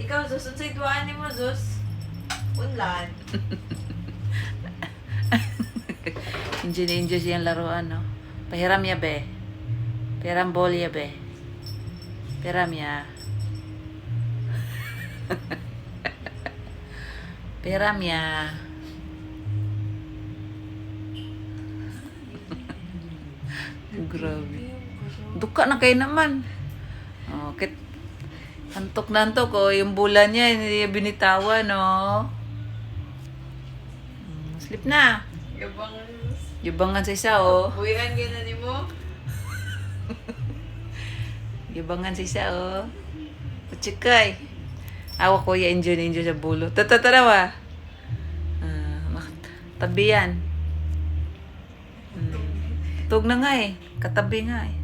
Ikaw, Zos, unsay duaan ni mo, Zos? Unlan. Enjoy na enjoy siyang laruan, no? Pahiram ya, be. Pahiram ball ya, be. Pahiram ya. Pahiram ya. Grabe. Duka na kayo naman. Oh, antok na antok, oh. Yung bulan niya, hindi niya binitawan, no? Sleep na. Yabangan. Yabangan sa isa, oh. Buwian gina ni mo. Yabangan sa isa, oh. Pachikay. Awa ko, enjoy na enjoy sa bulo. Tatatarawa. Tabi yan. Tug na nga eh. Katabi nga eh.